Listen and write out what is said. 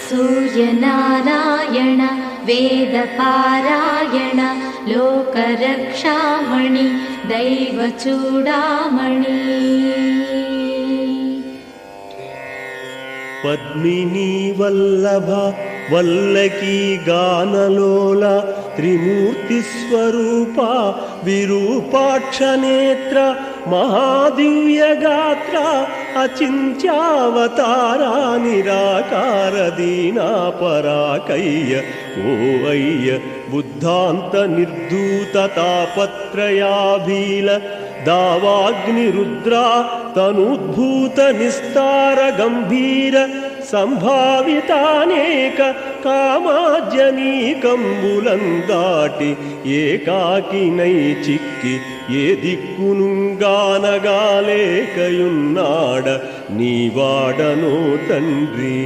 सूर्यनारायण वेदपारायण लोकरक्षामणि दैवचूडामणि पद्मिनी वल्लभ वल्लकी गानलोल त्रिमूर्तिस्वरूपा विरूपाक्षनेत्र महादिव्यगात्र अचिन्त्यावतारा निराकार दीनापराकय्य ओवय्य बुद्धान्त निर्धूत तापत्रयाभील दावाग्निरुद्रा तनुद्भूत निस्तार गंभीर संभावितानेक कामाज्यनीकंबुलंदाटि एकाकिनै चिक्की ఏ దిక్కునుగానగాలేకయున్నాడ నీవాడనో తండ్రి।